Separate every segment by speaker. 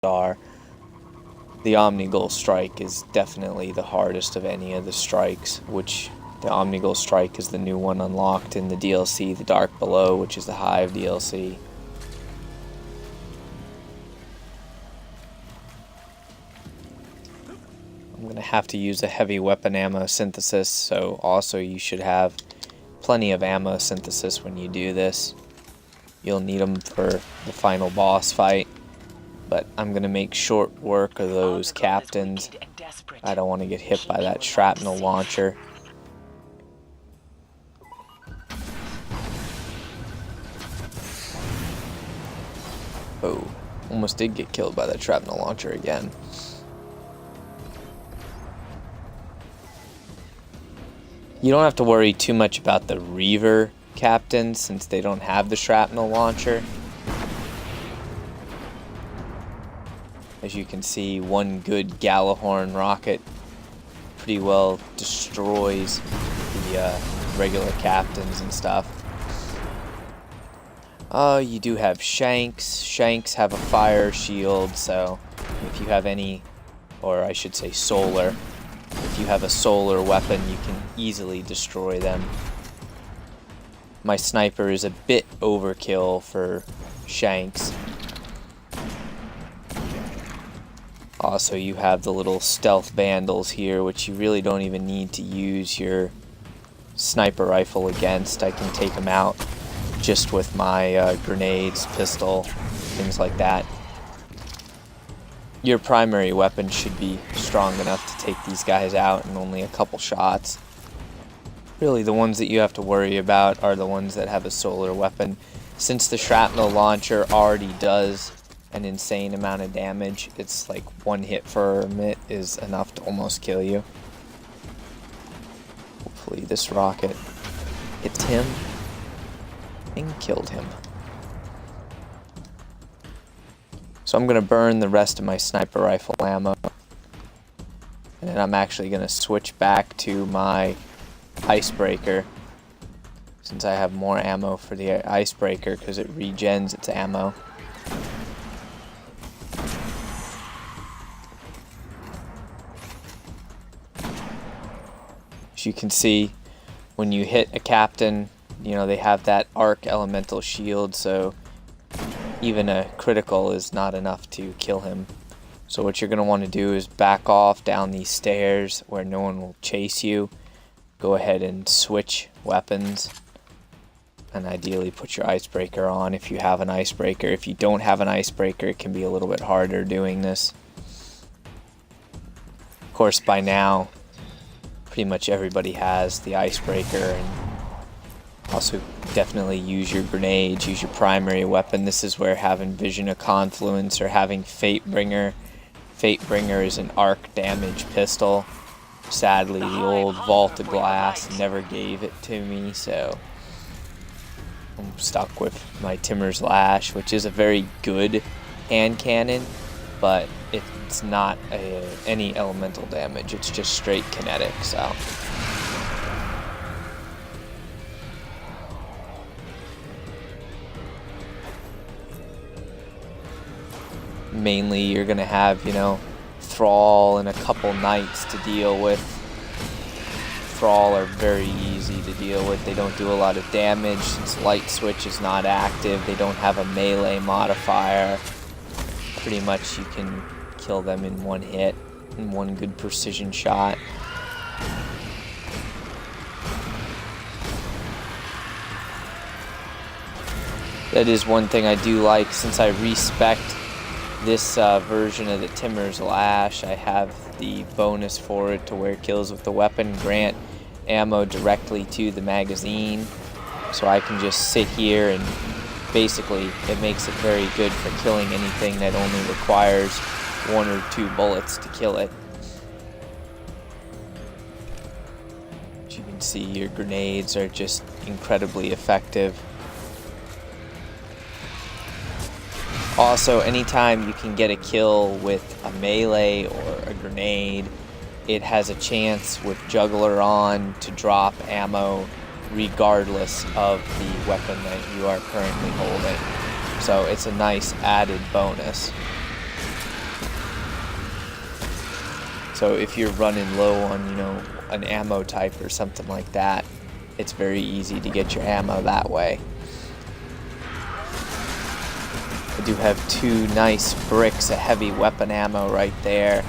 Speaker 1: are. The Omnigul strike is definitely the hardest of any of the strikes, which the Omnigul strike is the new one unlocked in the DLC, the Dark Below, which is the Hive DLC. I'm going to have to use a heavy weapon ammo synthesis, so also you should have plenty of ammo synthesis when you do this. You'll need them for the final boss fight, but I'm going to make short work of those captains. I don't want to get hit by that shrapnel launcher. Oh, almost did get killed by that shrapnel launcher again. You don't have to worry too much about the Reaver captains since they don't have the shrapnel launcher. As you can see, one good Gallahorn rocket pretty well destroys the regular captains and stuff. You do have Shanks. Shanks have a fire shield, so if you have any, or I should say solar, if you have a solar weapon, you can easily destroy them. My sniper is a bit overkill for Shanks. Also, you have the little stealth vandals here, which you really don't even need to use your sniper rifle against. I can take them out just with my grenades, pistol, things like that. Your primary weapon should be strong enough to take these guys out in only a couple shots. Really, the ones that you have to worry about are the ones that have a solar weapon. Since the shrapnel launcher already does an insane amount of damage, it's like one hit from it is enough to almost kill you. Hopefully this rocket hits him and killed him. So I'm going to burn the rest of my sniper rifle ammo. And then I'm actually going to switch back to my icebreaker, since I have more ammo for the icebreaker because it regens its ammo. As you can see, when you hit a captain, you know, they have that arc elemental shield, so even a critical is not enough to kill him. So what you're going to want to do is back off down these stairs where no one will chase you. Go ahead and switch weapons, and ideally put your icebreaker on if you have an icebreaker. If you don't have an icebreaker, it can be a little bit harder doing this. Of course, by now, pretty much everybody has the icebreaker, and also definitely use your grenades, use your primary weapon. This is where having Vision of Confluence or having Fatebringer. Fatebringer is an arc damage pistol. Sadly, the old Vault of Glass never gave it to me, so I'm stuck with my Timur's Lash, which is a very good hand cannon, but it's not any elemental damage. It's just straight kinetic, so. Mainly you're going to have, you know, Thrall and a couple Knights to deal with. Thrall are very easy to deal with. They don't do a lot of damage since Light Switch is not active. They don't have a melee modifier. Pretty much you can kill them in one hit, in one good precision shot. That is one thing I do like, since I respect this version of the Timur's Lash. I have the bonus for it to where kills with the weapon grant ammo directly to the magazine, so I can just sit here and basically it makes it very good for killing anything that only requires 1 or 2 bullets to kill it. As you can see, your grenades are just incredibly effective. Also, anytime you can get a kill with a melee or a grenade, it has a chance with Juggler on to drop ammo regardless of the weapon that you are currently holding. So it's a nice added bonus. So if you're running low on, you know, an ammo type or something like that, it's very easy to get your ammo that way. I do have 2 nice bricks of heavy weapon ammo right there.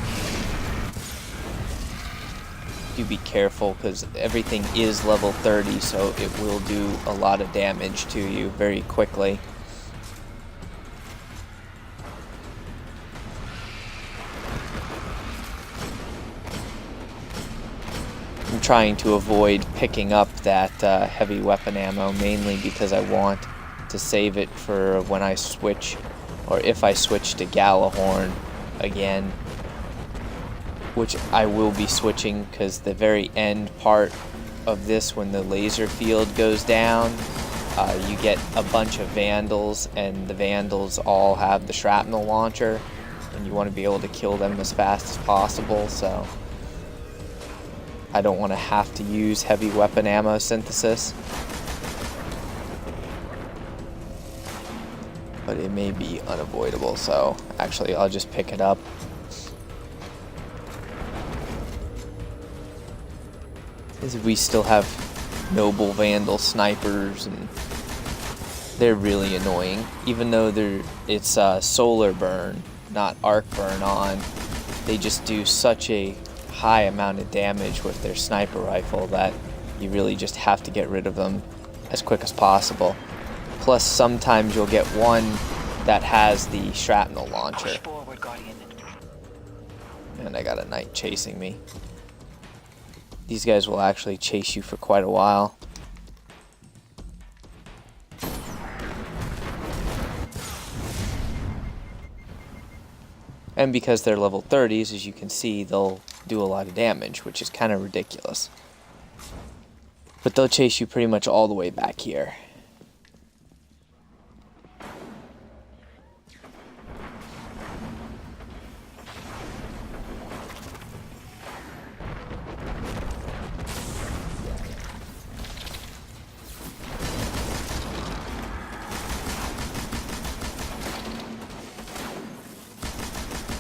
Speaker 1: Do be careful because everything is level 30, so it will do a lot of damage to you very quickly. I'm trying to avoid picking up that heavy weapon ammo, mainly because I want to save it for when I switch, or if I switch to Galahorn again, which I will be switching, because the very end part of this, when the laser field goes down, you get a bunch of Vandals, and the Vandals all have the shrapnel launcher, and you want to be able to kill them as fast as possible, so I don't want to have to use heavy weapon ammo synthesis. But it may be unavoidable, so actually I'll just pick it up. We still have noble Vandal snipers, and they're really annoying. Even though it's solar burn, not arc burn on, they just do such a high amount of damage with their sniper rifle that you really just have to get rid of them as quick as possible. Plus, sometimes you'll get one that has the shrapnel launcher. And I got a knight chasing me. These guys will actually chase you for quite a while. And because they're level 30s, as you can see, they'll do a lot of damage, which is kind of ridiculous. But they'll chase you pretty much all the way back here.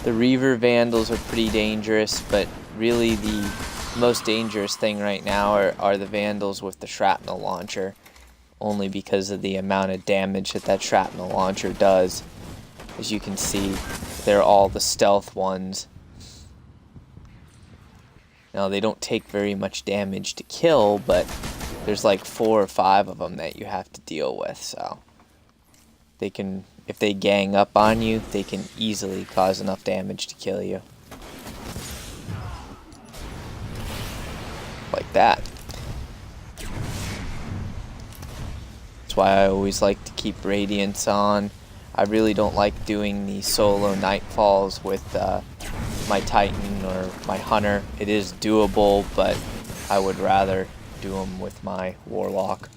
Speaker 1: The Reaver Vandals are pretty dangerous, but really the most dangerous thing right now are the Vandals with the shrapnel launcher, only because of the amount of damage that shrapnel launcher does. As you can see, they're all the stealth ones. Now, they don't take very much damage to kill, but there's like 4 or 5 of them that you have to deal with, so they can, if they gang up on you, they can easily cause enough damage to kill you. Like that. That's why I always like to keep Radiance on. I really don't like doing the solo nightfalls with my Titan or my Hunter. It is doable, but I would rather do them with my Warlock.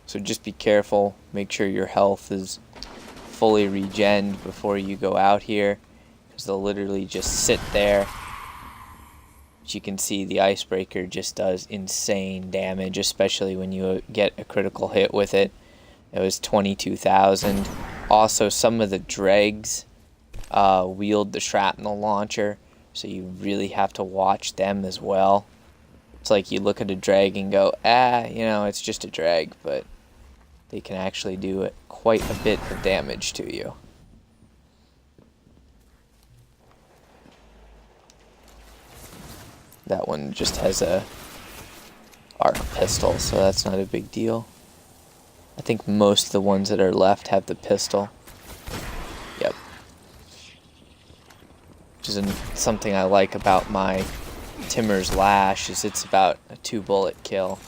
Speaker 1: So just be careful, make sure your health is fully regened before you go out here, because they'll literally just sit there. As you can see, the Icebreaker just does insane damage, especially when you get a critical hit with it. It was 22,000. Also, some of the dregs wield the shrapnel launcher, so you really have to watch them as well. It's like you look at a drag and go, you know, it's just a drag, but they can actually do quite a bit of damage to you. That one just has a arc pistol, so that's not a big deal. I think most of the ones that are left have the pistol. Yep. Which is something I like about my Timur's Lash, is it's about a 2-bullet kill.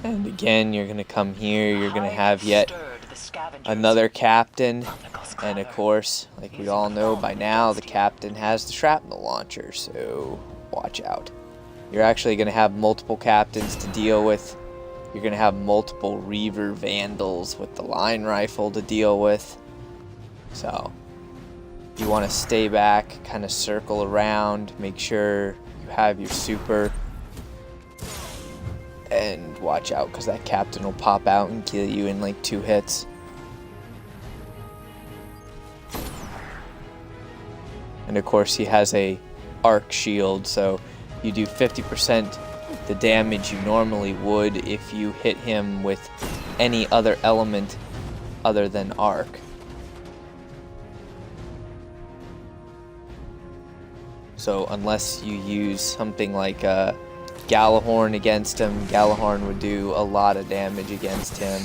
Speaker 1: And again, you're going to come here, you're going to have yet another captain, and of course, like we all know by now, the captain has the shrapnel launcher, so watch out. You're actually going to have multiple captains to deal with. You're going to have multiple Reaver Vandals with the line rifle to deal with. So, You want to stay back, kind of circle around, make sure you have your super, and watch out because that captain will pop out and kill you in like 2 hits. And of course he has a arc shield, so you do 50% the damage you normally would if you hit him with any other element other than arc. So unless you use something like Galahorn against him, Galahorn would do a lot of damage against him.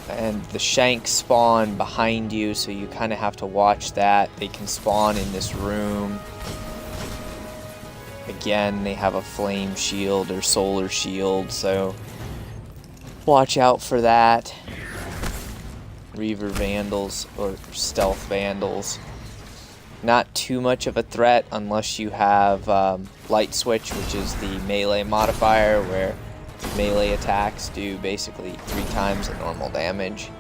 Speaker 1: And the Shanks spawn behind you, so you kind of have to watch that. They can spawn in this room. Again, they have a flame shield or solar shield, so watch out for that. Reaver Vandals or Stealth Vandals. Not too much of a threat unless you have Light Switch, which is the melee modifier, where melee attacks do basically 3 times the normal damage.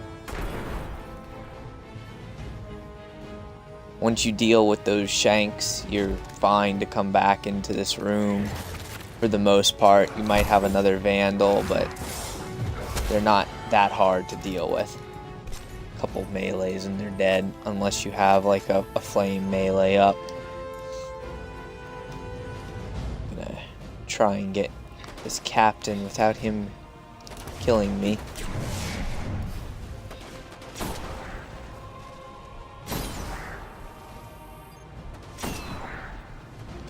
Speaker 1: Once you deal with those Shanks, you're fine to come back into this room. For the most part, you might have another Vandal, but they're not that hard to deal with. Couple melees and they're dead, unless you have like a flame melee up. I'm gonna try and get this captain without him killing me.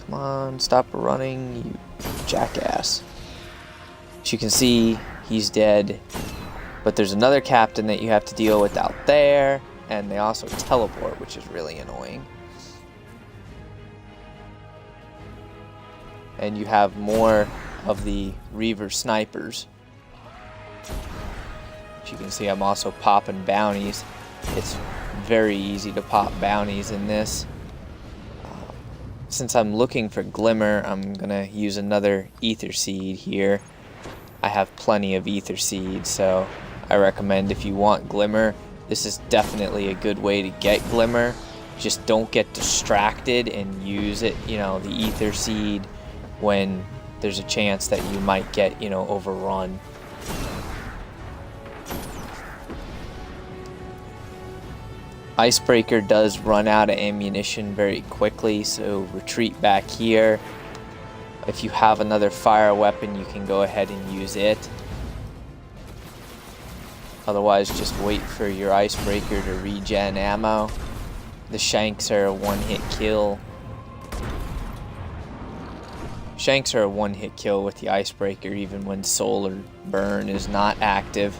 Speaker 1: Come on, stop running, you jackass. As you can see, he's dead. But there's another captain that you have to deal with out there, and they also teleport, which is really annoying. And you have more of the Reaver snipers. As you can see, I'm also popping bounties. It's very easy to pop bounties in this. Since I'm looking for Glimmer, I'm gonna use another Ether Seed here. I have plenty of Ether Seeds, so I recommend if you want Glimmer, this is definitely a good way to get Glimmer. Just don't get distracted and use it, the Ether Seed, when there's a chance that you might get, overrun. Icebreaker does run out of ammunition very quickly, so retreat back here. If you have another fire weapon, you can go ahead and use it. Otherwise, just wait for your Icebreaker to regen ammo. The Shanks are a one-hit kill. Shanks are a one-hit kill with the Icebreaker, even when Solar Burn is not active,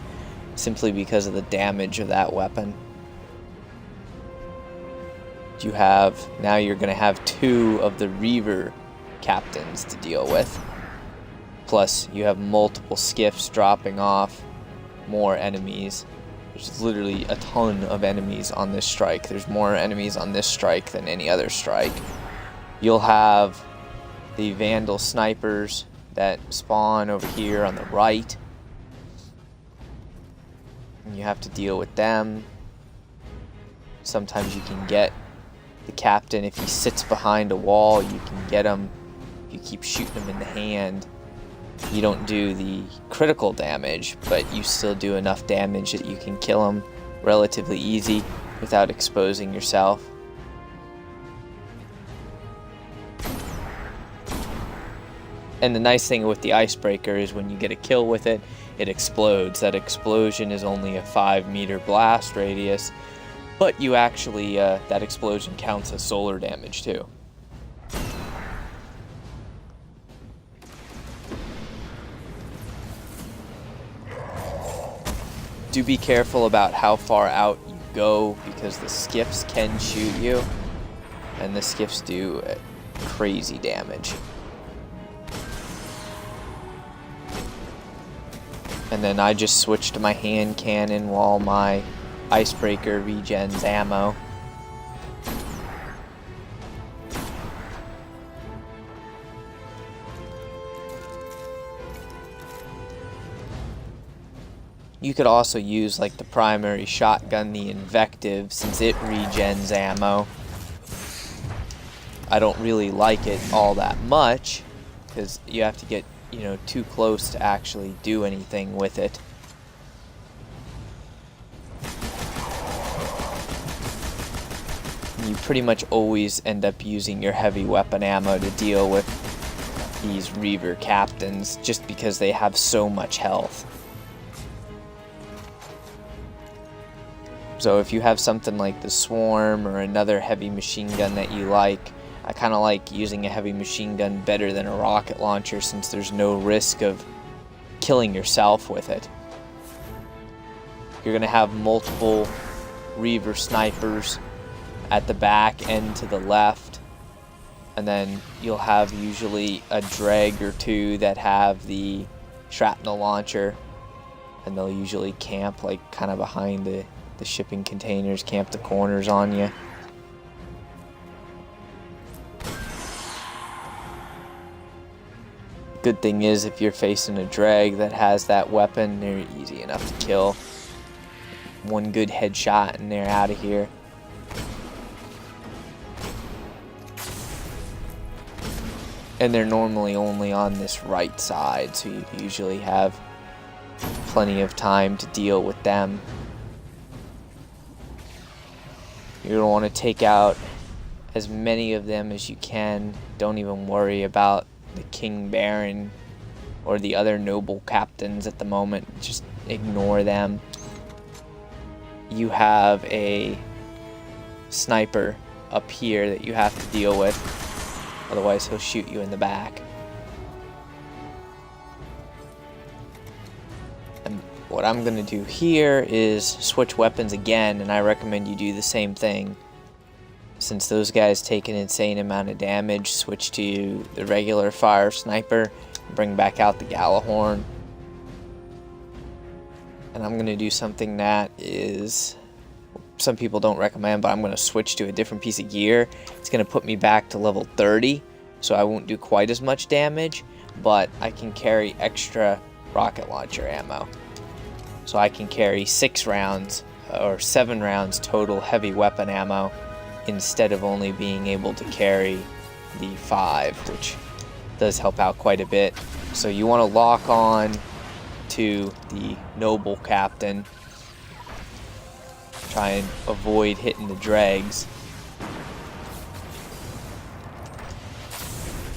Speaker 1: simply because of the damage of that weapon. Now you're going to have 2 of the Reaver captains to deal with. Plus, you have multiple skiffs dropping off. More enemies. There's literally a ton of enemies on this strike. There's more enemies on this strike than any other strike. You'll have the Vandal snipers that spawn over here on the right. And you have to deal with them. Sometimes you can get the captain if he sits behind a wall. You can get him if you keep shooting him in the hand. You don't do the critical damage, but you still do enough damage that you can kill him relatively easy without exposing yourself. And the nice thing with the Icebreaker is when you get a kill with it, it explodes. That explosion is only a 5-meter blast radius, but you actually, that explosion counts as solar damage too. Do be careful about how far out you go, because the skiffs can shoot you, and the skiffs do crazy damage. And then I just switched to my hand cannon while my Icebreaker regens ammo. You could also use like the primary shotgun, the Invective, since it regens ammo. I don't really like it all that much because you have to get, you know, too close to actually do anything with it. You pretty much always end up using your heavy weapon ammo to deal with these Reaver captains just because they have so much health. So if you have something like the Swarm or another heavy machine gun that you like, I kind of like using a heavy machine gun better than a rocket launcher since there's no risk of killing yourself with it. You're going to have multiple Reaver snipers at the back and to the left, and then you'll have usually a drag or two that have the shrapnel launcher, and they'll usually camp like kind of behind the shipping containers, camp the corners on you. Good thing is if you're facing a drag that has that weapon, they're easy enough to kill. One good headshot and they're out of here. And they're normally only on this right side, so you usually have plenty of time to deal with them. You're going to want to take out as many of them as you can. Don't even worry about the King Baron or the other noble captains at the moment. Just ignore them. You have a sniper up here that you have to deal with. Otherwise, he'll shoot you in the back. And what I'm going to do here is switch weapons again, and I recommend you do the same thing. Since those guys take an insane amount of damage, switch to the regular fire sniper, and bring back out the Gallahorn. And I'm going to do something that is some people don't recommend, but I'm going to switch to a different piece of gear. It's going to put me back to level 30, so I won't do quite as much damage, but I can carry extra rocket launcher ammo. So I can carry 6 rounds or 7 rounds total heavy weapon ammo instead of only being able to carry the 5, which does help out quite a bit. So you want to lock on to the noble captain. Try and avoid hitting the dregs.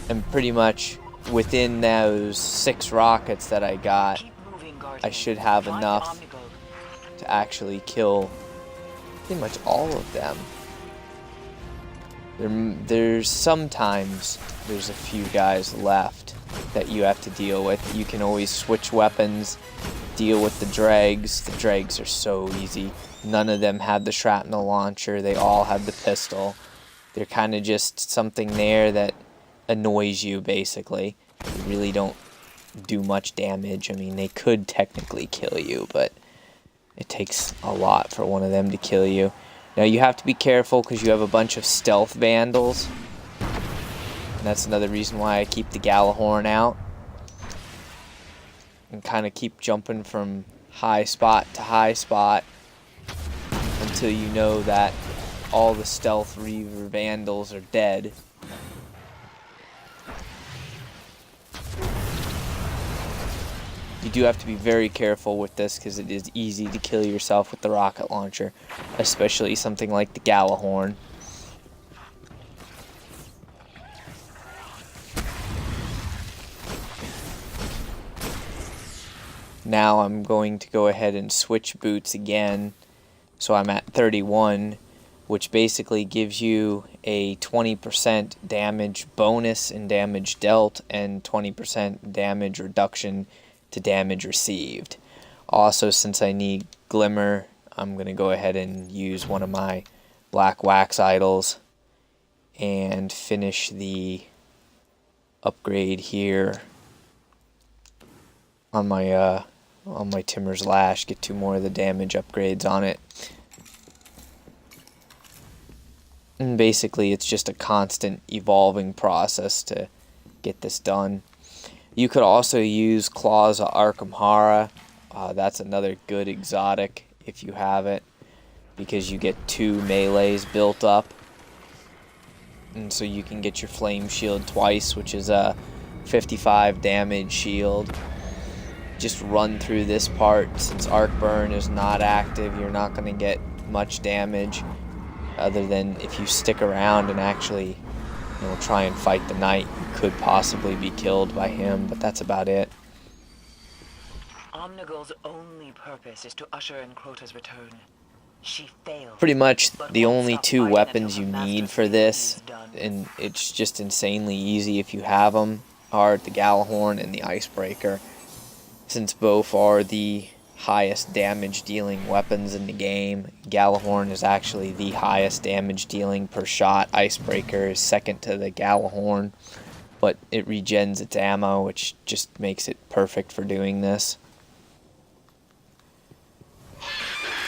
Speaker 1: And pretty much within those 6 rockets that I got, I should have enough to actually kill pretty much all of them. There's sometimes there's a few guys left that you have to deal with. You can always switch weapons, deal with the dregs. The dregs are so easy. None of them have the shrapnel launcher. They all have the pistol. They're kind of just something there that annoys you, basically. They really don't do much damage. I mean, they could technically kill you, but it takes a lot for one of them to kill you. Now, you have to be careful because you have a bunch of stealth vandals. And that's another reason why I keep the Gallahorn out. And kind of keep jumping from high spot to high spot until you know that all the stealth Reaver vandals are dead. You do have to be very careful with this because it is easy to kill yourself with the rocket launcher, especially something like the Gallahorn. Now I'm going to go ahead and switch boots again, so I'm at 31, which basically gives you a 20% damage bonus in damage dealt and 20% damage reduction to damage received. Also, since I need Glimmer, I'm going to go ahead and use one of my black wax idols and finish the upgrade here on my Timur's Lash, get 2 more of the damage upgrades on it. And basically it's just a constant evolving process to get this done. You could also use Claws of Arkham Horror That's another good exotic if you have it, because you get 2 melees built up. And so you can get your flame shield twice, which is a 55 damage shield. Just run through this part. Since arc burn is not active, you're not going to get much damage, other than if you stick around and actually, try and fight the knight, you could possibly be killed by him, but that's about it.
Speaker 2: Omnigul's only purpose is to usher in Crota's return. She failed.
Speaker 1: Pretty much the only 2 weapons you need for this, and it's just insanely easy if you have them, are the Gjallarhorn and the Icebreaker. Since both are the highest damage dealing weapons in the game, Gjallarhorn is actually the highest damage dealing per shot. Icebreaker is second to the Gjallarhorn, but it regens its ammo, which just makes it perfect for doing this.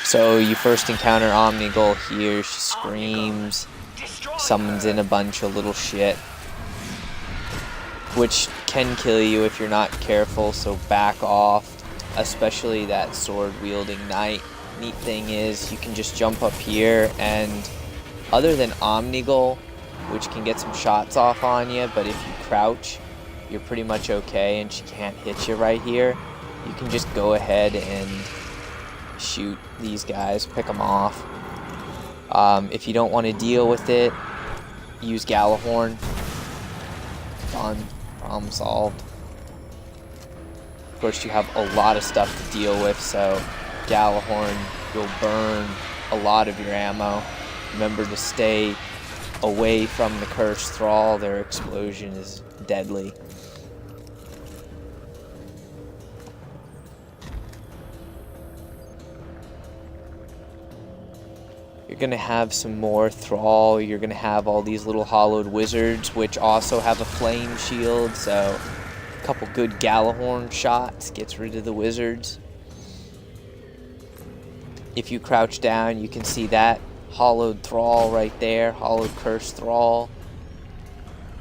Speaker 1: So you first encounter Omnigul here. She screams, summons in a bunch of little shit, which can kill you if you're not careful, so back off, especially that sword-wielding knight. Neat thing is, you can just jump up here, and other than Omnigul, which can get some shots off on you, but if you crouch, you're pretty much okay, and she can't hit you right here, you can just go ahead and shoot these guys, pick them off. If you don't want to deal with it, use Gjallarhorn. Done. Problem solved. Of course, you have a lot of stuff to deal with, so Gjallarhorn will burn a lot of your ammo. Remember to stay away from the Cursed Thrall. Their explosion is deadly. You're going to have some more Thrall. You're going to have all these little hollowed wizards, which also have a flame shield, so a couple good Gjallarhorn shots gets rid of the wizards. If you crouch down, you can see that hollowed Thrall right there, hollowed Cursed Thrall.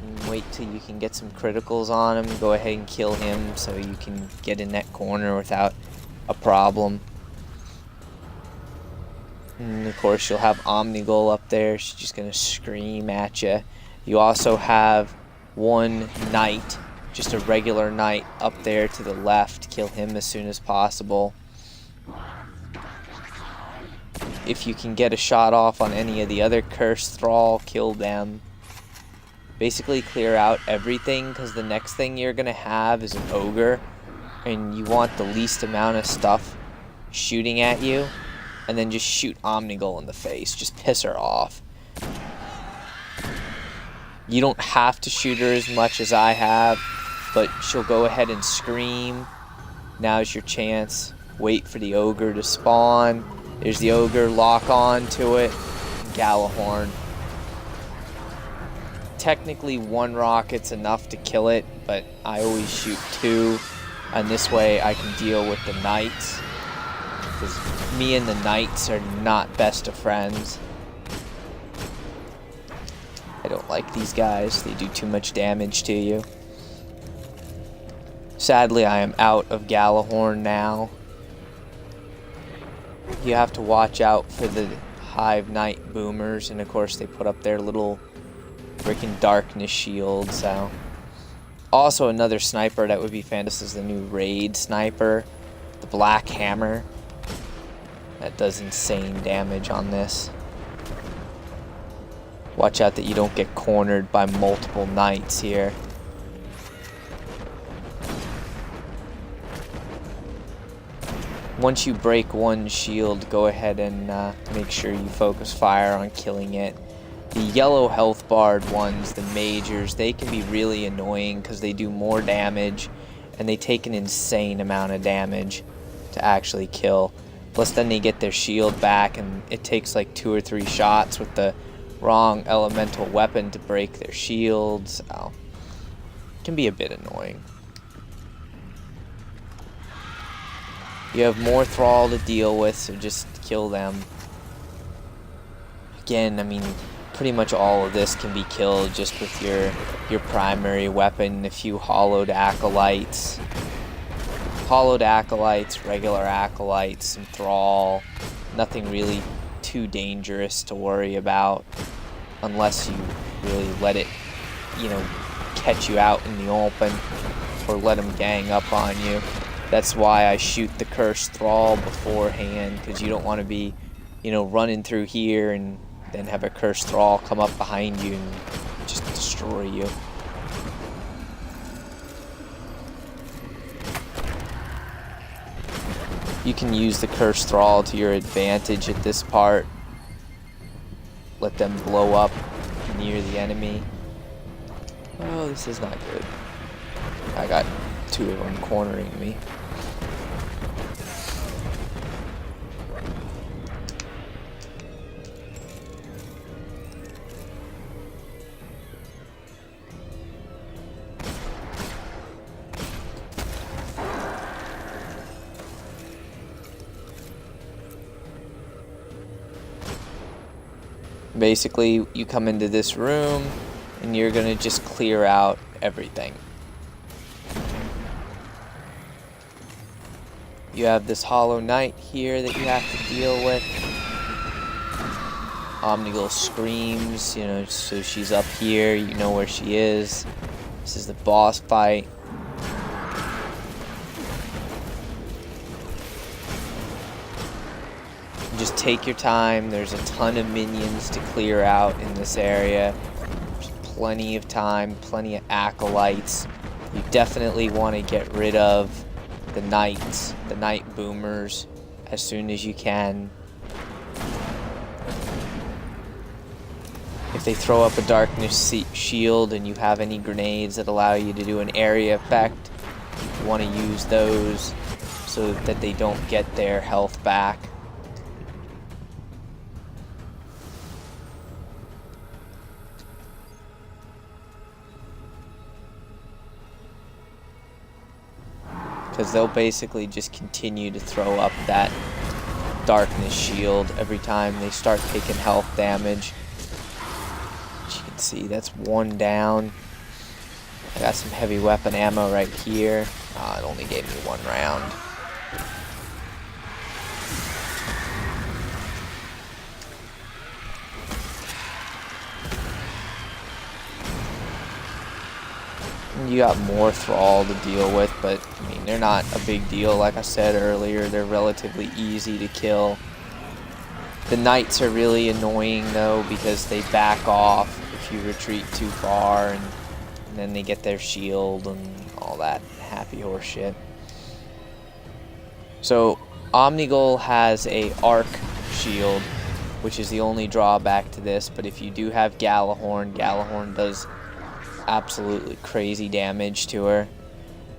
Speaker 1: And wait till you can get some criticals on him. Go ahead and kill him so you can get in that corner without a problem. And of course, you'll have Omnigul up there. She's just going to scream at you. You also have one knight, just a regular knight up there to the left. Kill him as soon as possible. If you can get a shot off on any of the other Cursed Thrall, kill them. Basically clear out everything, because the next thing you're going to have is an ogre. And you want the least amount of stuff shooting at you. And then just shoot Omnigul in the face. Just piss her off. You don't have to shoot her as much as I have, but she'll go ahead and scream. Now's your chance. Wait for the ogre to spawn. There's the ogre, lock on to it. Gjallarhorn. Technically 1 rocket's enough to kill it, but I always shoot 2. And this way I can deal with the knights. Because me and the knights are not best of friends. I don't like these guys. They do too much damage to you. Sadly, I am out of Gjallarhorn now. You have to watch out for the Hive Knight boomers. And of course, they put up their little freaking darkness shield. So, also another sniper that would be fantastic is the new raid sniper. The Black Hammer. That does insane damage on this. Watch out that you don't get cornered by multiple knights here. Once you break one shield, go ahead and make sure you focus fire on killing it. The yellow health barred ones, the majors, they can be really annoying because they do more damage and they take an insane amount of damage to actually kill. Plus then they get their shield back and it takes like 2 or 3 shots with the wrong elemental weapon to break their shields. So, it can be a bit annoying. You have more Thrall to deal with, so just kill them. Again, I mean, pretty much all of this can be killed just with your primary weapon, a few hollowed acolytes. Hollowed acolytes, regular acolytes, some thrall. Nothing really too dangerous to worry about unless you really let it, you know, catch you out in the open or let them gang up on you. That's why I shoot the cursed thrall beforehand, because you don't want to be, you know, running through here and then have a cursed thrall come up behind you and just destroy you. You can use the cursed thrall to your advantage at this part. Let them blow up near the enemy. Oh, this is not good. I got two of them cornering me. Basically, you come into this room and you're gonna just clear out everything. You have this Hollow Knight here that you have to deal with. Omnigul screams, you know, so she's up here, you know where she is. This is the boss fight. Just take your time. There's a ton of minions to clear out in this area. There's plenty of time, plenty of acolytes. You definitely want to get rid of the knights, the night boomers, as soon as you can. If they throw up a darkness shield and you have any grenades that allow you to do an area effect, you want to use those so that they don't get their health back. Because they'll basically just continue to throw up that darkness shield every time they start taking health damage. As you can see, that's one down. I got some heavy weapon ammo right here. It only gave me one round. You got more thrall to deal with, but I mean, they're not a big deal. Like I said earlier, they're relatively easy to kill. The knights are really annoying though, because they back off if you retreat too far, and then they get their shield and all that happy horse shit. So Omnigul has a arc shield, which is the only drawback to this, but if you do have Galahorn does absolutely crazy damage to her.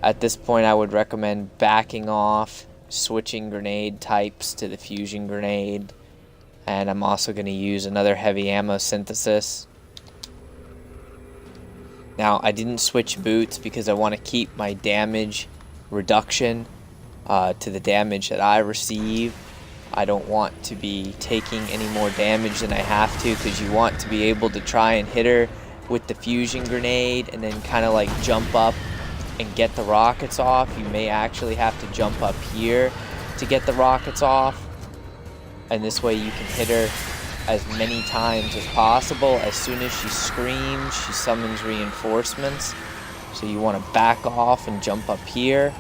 Speaker 1: At this point, I would recommend backing off, switching grenade types to the fusion grenade, and I'm also going to use another heavy ammo synthesis. Now, I didn't switch boots because I want to keep my damage reduction to the damage that I receive. I don't want to be taking any more damage than I have to, because you want to be able to try and hit her with the fusion grenade and then kind of like jump up and get the rockets off. You may actually have to jump up here to get the rockets off, and this way you can hit her as many times as possible. As soon as she screams, she summons reinforcements, so you want to back off and jump up here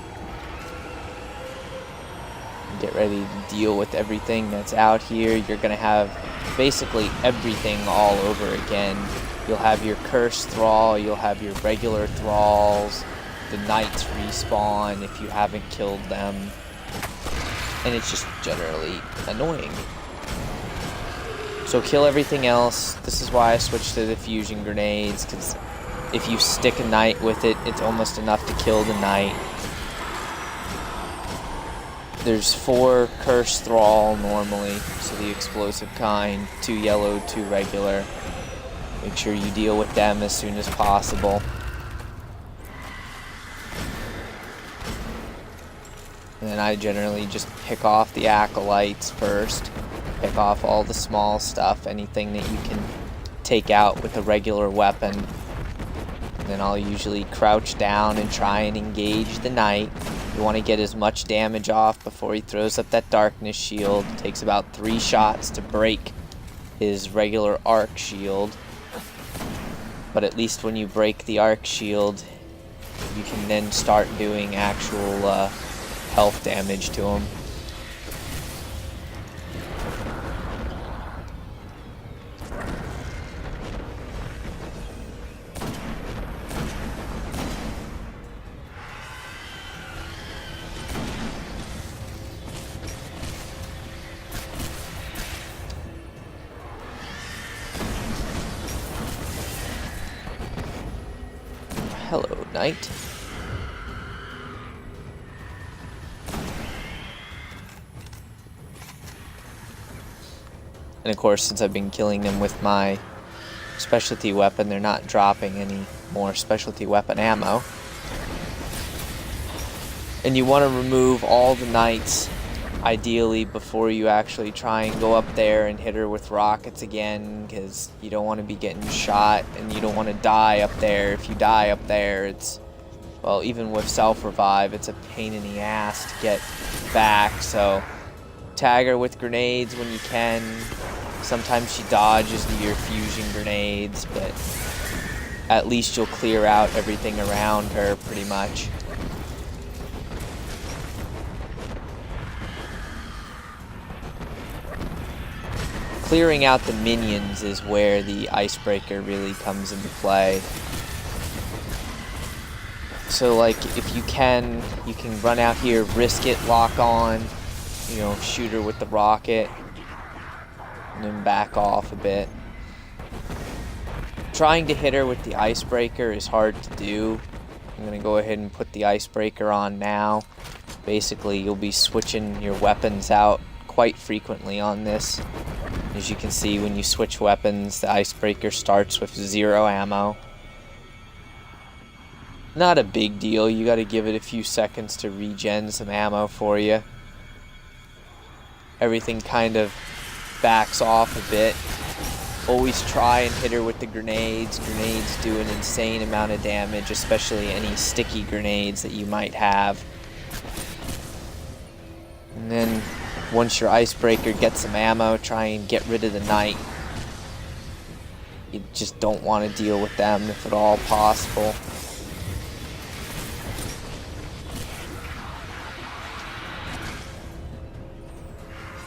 Speaker 1: and get ready to deal with everything that's out here. You're gonna have basically everything all over again. You'll have your cursed thrall, you'll have your regular thralls, the knights respawn if you haven't killed them, and it's just generally annoying. So kill everything else. This is why I switched to the fusion grenades, because if you stick a knight with it, it's almost enough to kill the knight. There's 4 cursed thrall normally, so the explosive kind, 2 yellow, 2 regular. Make sure you deal with them as soon as possible. And then I generally just pick off the acolytes first. Pick off all the small stuff, anything that you can take out with a regular weapon. And then I'll usually crouch down and try and engage the knight. You want to get as much damage off before he throws up that darkness shield. It takes about 3 shots to break his regular arc shield. But at least when you break the arc shield, you can then start doing actual health damage to him. Hello, knight. And of course, since I've been killing them with my specialty weapon, they're not dropping any more specialty weapon ammo. And you want to remove all the knights, ideally, before you actually try and go up there and hit her with rockets again, because you don't want to be getting shot, and you don't want to die up there. If you die up there, it's, well, even with self-revive, it's a pain in the ass to get back, so tag her with grenades when you can. Sometimes she dodges your fusion grenades, but at least you'll clear out everything around her pretty much. Clearing out the minions is where the icebreaker really comes into play. So like, if you can run out here, risk it, lock on, you know, shoot her with the rocket, and then back off a bit. Trying to hit her with the icebreaker is hard to do. I'm gonna go ahead and put the icebreaker on now. Basically, you'll be switching your weapons out quite frequently on this. As you can see, when you switch weapons, the icebreaker starts with 0 ammo. Not a big deal, you gotta give it a few seconds to regen some ammo for you. Everything kind of backs off a bit. Always try and hit her with the grenades. Grenades do an insane amount of damage, especially any sticky grenades that you might have. And then once your icebreaker gets some ammo, try and get rid of the knight. You just don't want to deal with them if at all possible.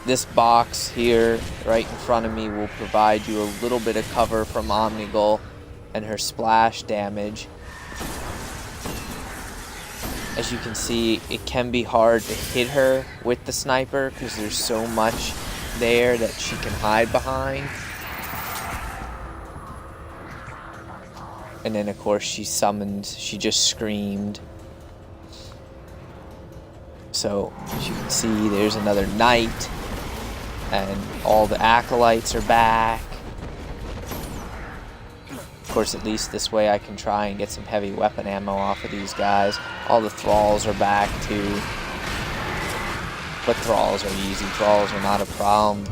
Speaker 1: This box here, right in front of me, will provide you a little bit of cover from Omnigul and her splash damage. As you can see, it can be hard to hit her with the sniper because there's so much there that she can hide behind. And then of course she just screamed. So as you can see, there's another knight. And all the acolytes are back. Of course, at least this way I can try and get some heavy weapon ammo off of these guys. All the thralls are back too. But thralls are easy. Thralls are not a problem.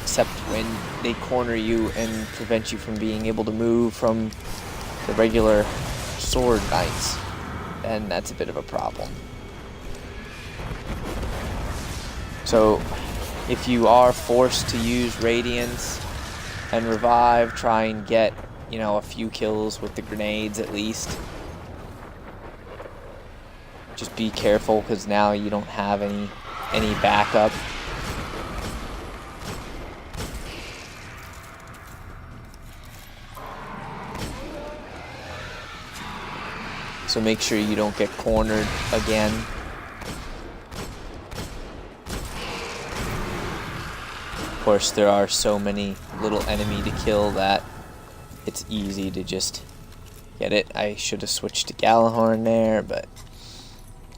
Speaker 1: Except when they corner you and prevent you from being able to move from the regular sword knights. And that's a bit of a problem. So, if you are forced to use Radiance and Revive, try and get, you know, a few kills with the grenades at least. Just be careful, because now you don't have any backup. So make sure you don't get cornered again. Of course, there are so many little enemy to kill that it's easy to just get it. I should have switched to Galahorn there, but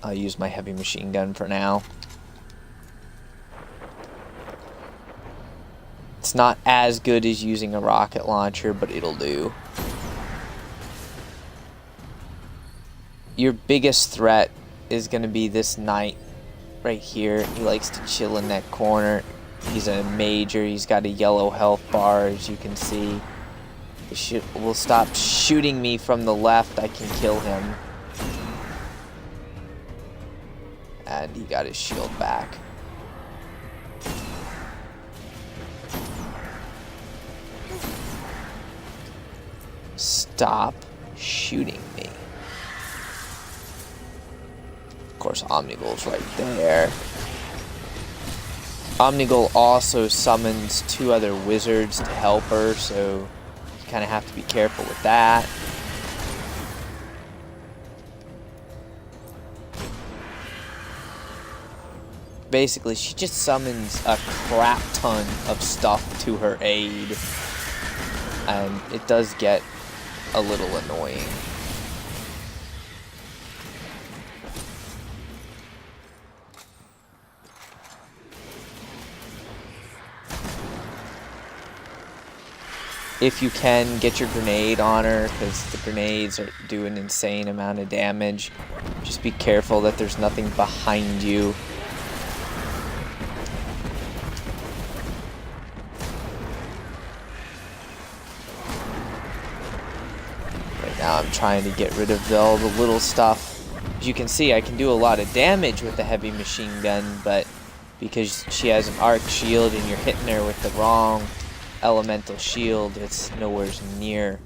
Speaker 1: I'll use my heavy machine gun for now. It's not as good as using a rocket launcher, but it'll do. Your biggest threat is going to be this knight right here. He likes to chill in that corner. He's a major. He's got a yellow health bar, as you can see. He will stop shooting me from the left. I can kill him. And he got his shield back. Stop shooting me. Of course, Omnigul's right there. Omnigul also summons 2 other wizards to help her, so you kind of have to be careful with that. Basically, she just summons a crap ton of stuff to her aid, and it does get a little annoying. If you can, get your grenade on her, because the grenades do an insane amount of damage. Just be careful that there's nothing behind you. Right now I'm trying to get rid of all the little stuff. As you can see, I can do a lot of damage with the heavy machine gun, but because she has an arc shield and you're hitting her with the wrong elemental shield, it's nowhere near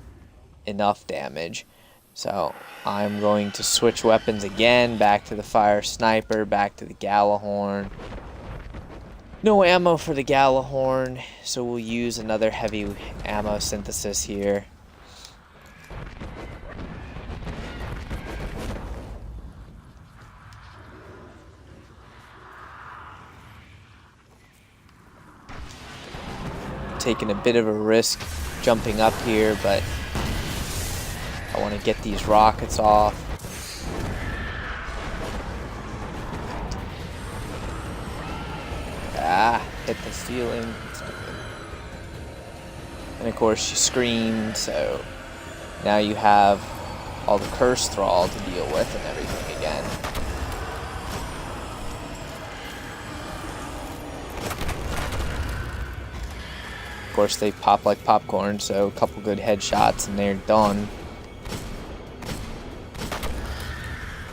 Speaker 1: enough damage. So I'm going to switch weapons again, back to the fire sniper, back to the Galahorn. No ammo for the Galahorn, so we'll use another heavy ammo synthesis here. Taking a bit of a risk jumping up here, but I want to get these rockets off. Hit the ceiling. And of course she screamed, so now you have all the curse thrall to deal with and everything again. Of course they pop like popcorn, so a couple good headshots and they're done.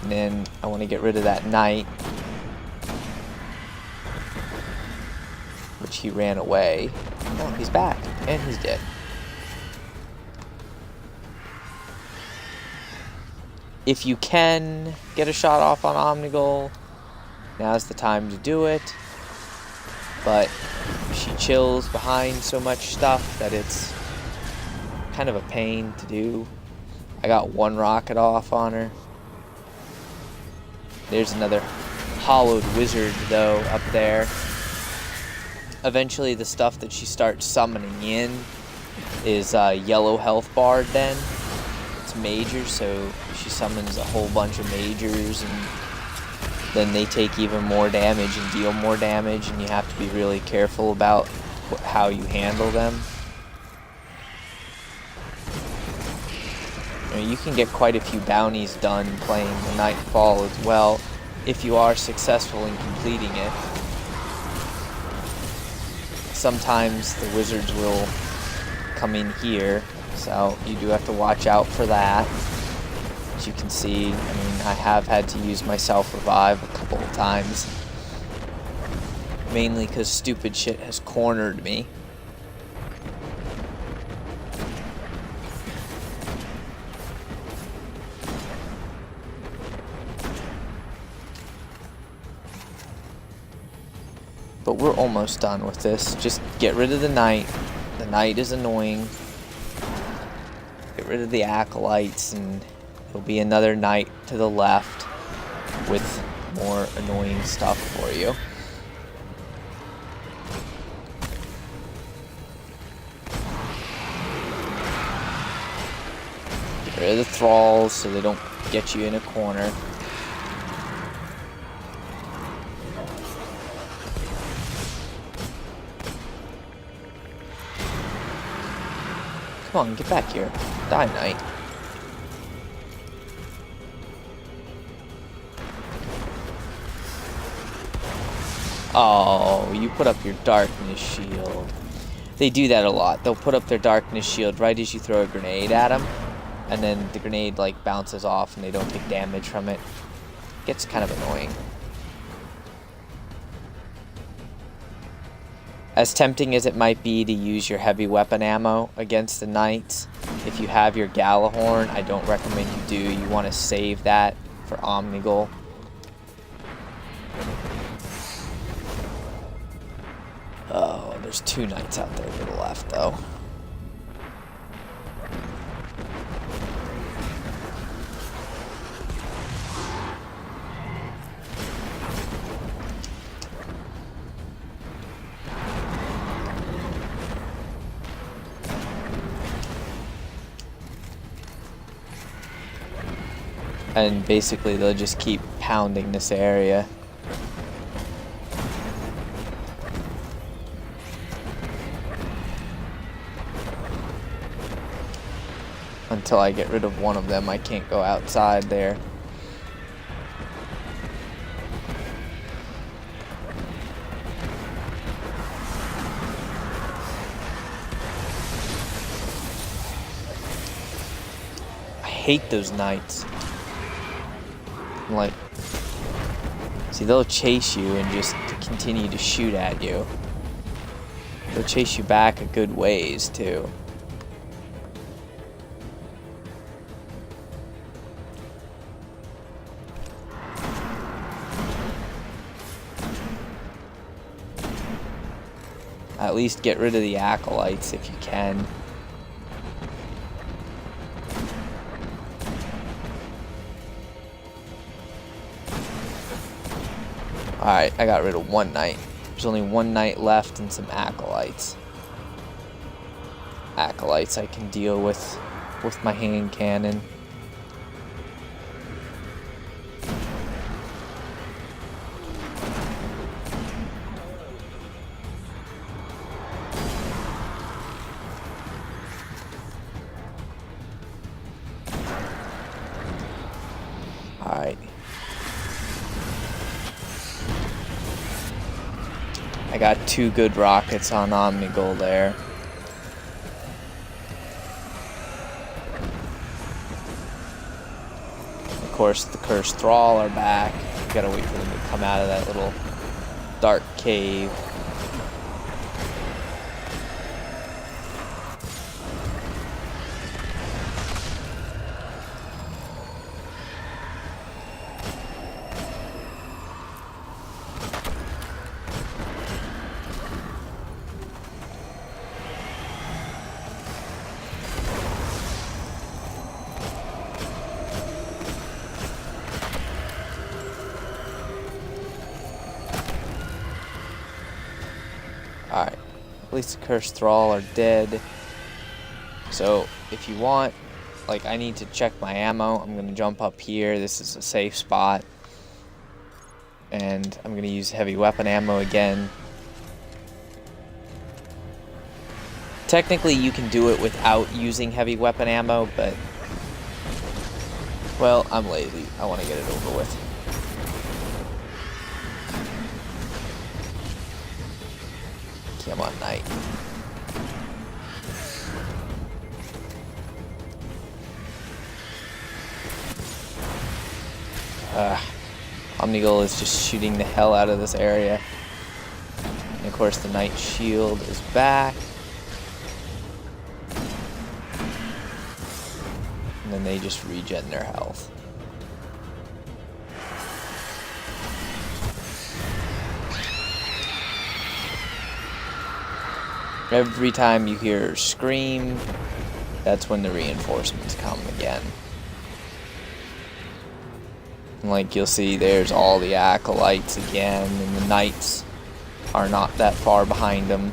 Speaker 1: And then I want to get rid of that knight, which he ran away. Oh, he's back, and he's dead. If you can get a shot off on Omnigul, now's the time to do it. But she chills behind so much stuff that it's kind of a pain to do. I got 1 rocket off on her. There's another hollowed wizard, though, up there. Eventually, the stuff that she starts summoning in is yellow health bard then. It's majors, so she summons a whole bunch of majors, and then they take even more damage and deal more damage, and you have to be really careful about how you handle them. You can get quite a few bounties done playing the Nightfall as well, if you are successful in completing it. Sometimes the wizards will come in here, so you do have to watch out for that. As you can see, I mean, I have had to use my self-revive a couple of times. Mainly because stupid shit has cornered me. But we're almost done with this. Just get rid of the knight. The knight is annoying. Get rid of the acolytes, and there'll be another knight to the left with more annoying stuff for you. Get rid of the thralls so they don't get you in a corner. Come on, get back here. Die, knight. Oh, you put up your darkness shield. They do that a lot. They'll put up their darkness shield right as you throw a grenade at them, and then the grenade like bounces off and they don't take damage from it. Gets kind of annoying. As tempting as it might be to use your heavy weapon ammo against the knights, if you have your Galahorn, I don't recommend you do. You want to save that for Omnigul. Oh, there's 2 knights out there to the left, though. And basically they'll just keep pounding this area. Until I get rid of one of them, I can't go outside there. I hate those knights. Like, see, they'll chase you and just continue to shoot at you. They'll chase you back a good ways too. At least get rid of the acolytes if you can. Alright, I got rid of 1 knight. There's only 1 knight left and some acolytes. Acolytes I can deal with my hand cannon. Alright. I got 2 good rockets on Omnigul there. Of course, the Cursed Thrall are back. Gotta wait for them to come out of that little dark cave. Alright, at least the Cursed Thrall are dead. So, if you want, like, I need to check my ammo. I'm going to jump up here. This is a safe spot. And I'm going to use heavy weapon ammo again. Technically, you can do it without using heavy weapon ammo, but, well, I'm lazy. I want to get it over with. Come on, knight. Omnigul is just shooting the hell out of this area. And of course the knight shield is back. And then they just regen their health. Every time you hear her scream, that's when the reinforcements come again. And like you'll see, there's all the acolytes again, and the knights are not that far behind them.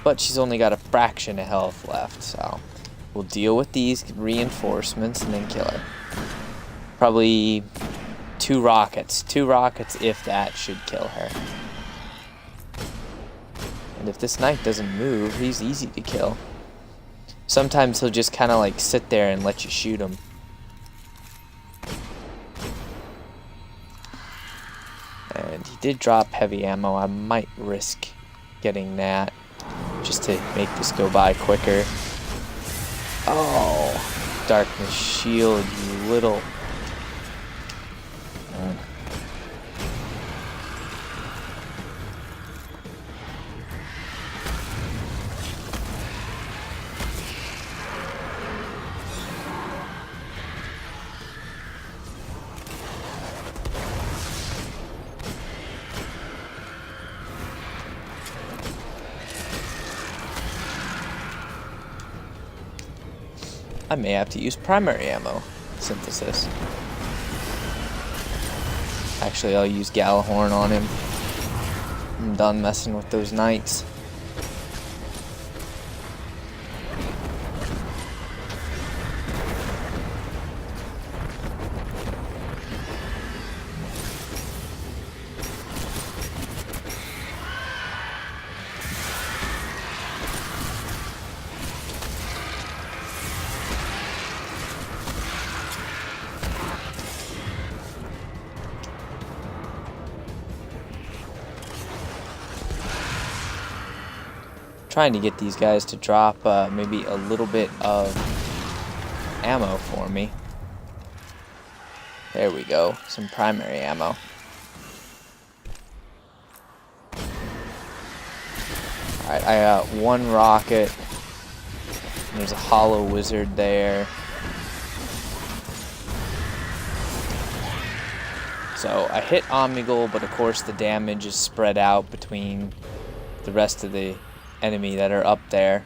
Speaker 1: But she's only got a fraction of health left, so we'll deal with these reinforcements and then kill her. Probably 2 rockets. 2 rockets, if that, should kill her. And if this knight doesn't move, he's easy to kill. Sometimes he'll just kind of like sit there and let you shoot him. And he did drop heavy ammo. I might risk getting that just to make this go by quicker. Oh, darkness shield, you little... I may have to use primary ammo synthesis. Actually, I'll use Galahorn on him. I'm done messing with those knights. Trying to get these guys to drop maybe a little bit of ammo for me. There we go, some primary ammo. Alright, I got one rocket. There's a hollow wizard there. So I hit Omnigul, but of course the damage is spread out between the rest of the enemy that are up there.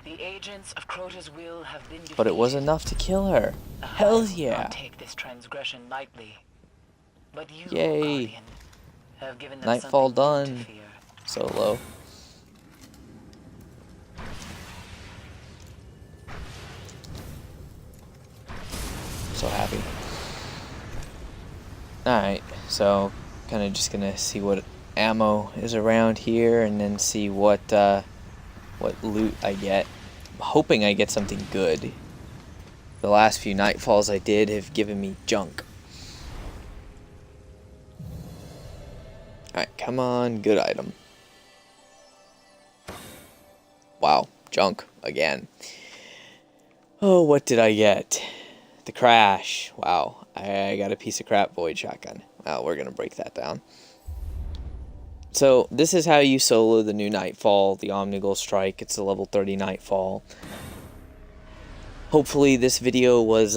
Speaker 2: The agents of Crota's will have been defeated.
Speaker 1: But it was enough to kill her. Hell yeah.
Speaker 2: I will not take this transgression lightly. But you,
Speaker 1: Yay.
Speaker 2: Guardian, have given them
Speaker 1: Nightfall
Speaker 2: something
Speaker 1: done.
Speaker 2: to fear.
Speaker 1: Solo. So happy. Alright, so kind of just gonna see what ammo is around here and then see what loot I get. I'm hoping I get something good. The last few Nightfalls I did have given me junk. Alright, come on, good item. Wow, junk again. Oh, what did I get? The crash. Wow, I got a piece of crap void shotgun. Well, we're gonna break that down. So this is how you solo the new Nightfall, the Omnigul Strike. It's a level 30 Nightfall. Hopefully this video was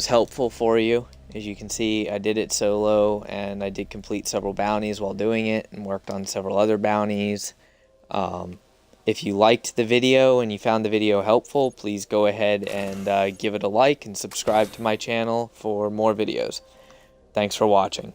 Speaker 1: helpful for you. As you can see, I did it solo, and I did complete several bounties while doing it, and worked on several other bounties. If you liked the video and you found the video helpful, please go ahead and give it a like and subscribe to my channel for more videos. Thanks for watching.